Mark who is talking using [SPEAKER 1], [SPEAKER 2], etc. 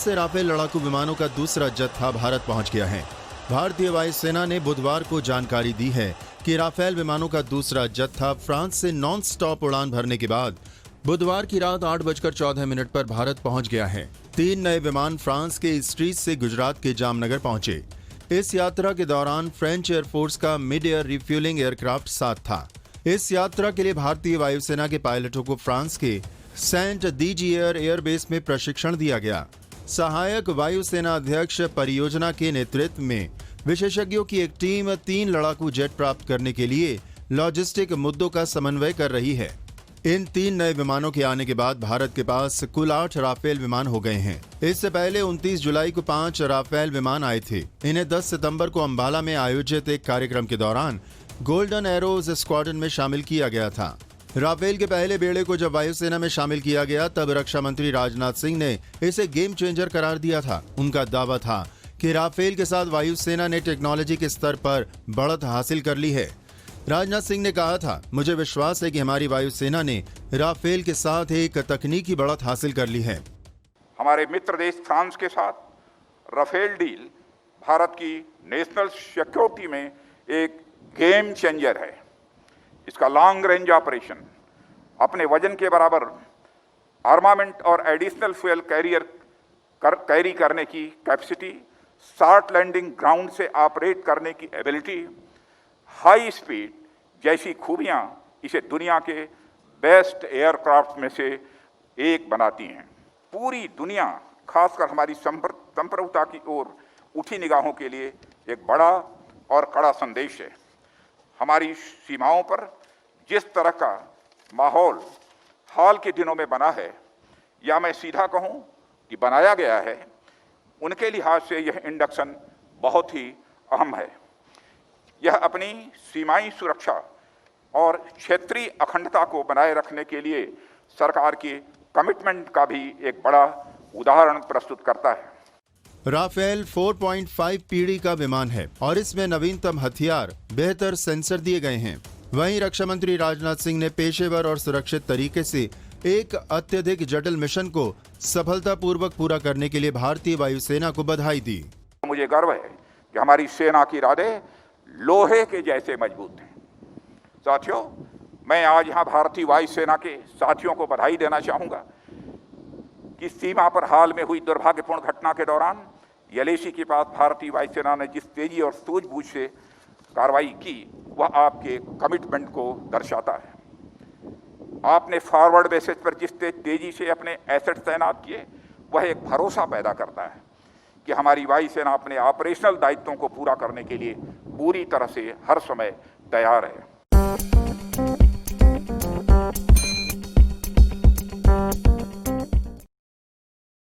[SPEAKER 1] France से Rafale लड़ाकू विमानों का दूसरा जत्था भारत पहुंच गया है। भारतीय वायुसेना ने बुधवार को जानकारी दी है कि राफेल विमानों का दूसरा जत्था फ्रांस से नॉन स्टॉप उड़ान भरने के बाद बुधवार की रात 8:14 पर भारत पहुंच गया है। 3 नए विमान फ्रांस के इस्ट्रीज से गुजरात के जामनगर पहुंचे। इस यात्रा के दौरान फ्रेंच एयरफोर्स का मिड एयर रिफ्यूलिंग एयरक्राफ्ट साथ था। इस यात्रा के लिए भारतीय वायुसेना के पायलटों को फ्रांस के सेंट दीजियर एयरबेस में प्रशिक्षण दिया गया। सहायक वायुसेना अध्यक्ष परियोजना के नेतृत्व में विशेषज्ञों की एक टीम 3 लड़ाकू जेट प्राप्त करने के लिए लॉजिस्टिक मुद्दों का समन्वय कर रही है। इन 3 नए विमानों के आने के बाद भारत के पास कुल 8 राफेल विमान हो गए हैं। इससे पहले 29 जुलाई को 5 राफेल विमान आए थे। इन्हें 10 सितंबर को अंबाला में आयोजित एक कार्यक्रम के दौरान गोल्डन एरोज स्क्वाड्रन में शामिल किया गया था। राफेल के पहले बेड़े को जब वायुसेना में शामिल किया गया तब रक्षा मंत्री राजनाथ सिंह ने इसे गेम चेंजर करार दिया था। उनका दावा था कि राफेल के साथ वायुसेना ने टेक्नोलॉजी के स्तर पर बढ़त हासिल कर ली है। राजनाथ सिंह ने कहा था, मुझे विश्वास है कि हमारी वायुसेना ने राफेल के साथ एक तकनीकी बढ़त हासिल कर ली है।
[SPEAKER 2] हमारे मित्र देश फ्रांस के साथ राफेल डील भारत की नेशनल सिक्योरिटी में एक गेम चेंजर है। इसका लॉन्ग रेंज ऑपरेशन, अपने वजन के बराबर आर्मामेंट और एडिशनल फ्यूल कैरी करने की कैपेसिटी, शॉर्ट लैंडिंग ग्राउंड से ऑपरेट करने की एबिलिटी, हाई स्पीड जैसी खूबियां इसे दुनिया के बेस्ट एयरक्राफ्ट में से एक बनाती हैं। पूरी दुनिया, खासकर हमारी संप्रभुता की ओर उठी निगाहों के लिए एक बड़ा और कड़ा संदेश है। हमारी सीमाओं पर जिस तरह का माहौल हाल के दिनों में बना है, या मैं सीधा कहूं कि बनाया गया है, उनके लिहाज से यह इंडक्शन बहुत ही अहम है। यह अपनी सीमाई सुरक्षा और क्षेत्रीय अखंडता को बनाए रखने के लिए सरकार की कमिटमेंट का भी एक बड़ा उदाहरण प्रस्तुत करता है।
[SPEAKER 1] राफेल 4.5 पीढ़ी का विमान है और इसमें नवीनतम हथियार, बेहतर सेंसर दिए गए हैं। वहीं रक्षा मंत्री राजनाथ सिंह ने पेशेवर और सुरक्षित तरीके से एक अत्यधिक जटिल मिशन को सफलतापूर्वक पूरा करने के लिए भारतीय वायुसेना को बधाई दी।
[SPEAKER 2] मुझे गर्व है कि हमारी सेना की इरादे लोहे के जैसे मजबूत हैं। साथियों, मैं आज यहाँ भारतीय वायुसेना के साथियों को बधाई देना चाहूँगा कि सीमा पर हाल में हुई दुर्भाग्यपूर्ण घटना के दौरान यलेशी के पास भारतीय वायुसेना ने जिस तेजी और सूझबूझ से कार्रवाई की, वह आपके कमिटमेंट को दर्शाता है। आपने फॉरवर्ड बेसिस पर जिस तेजी से अपने एसेट तैनात किए, वह एक भरोसा पैदा करता है कि हमारी वायुसेना अपने ऑपरेशनल दायित्वों को पूरा करने के लिए पूरी तरह से हर समय तैयार है।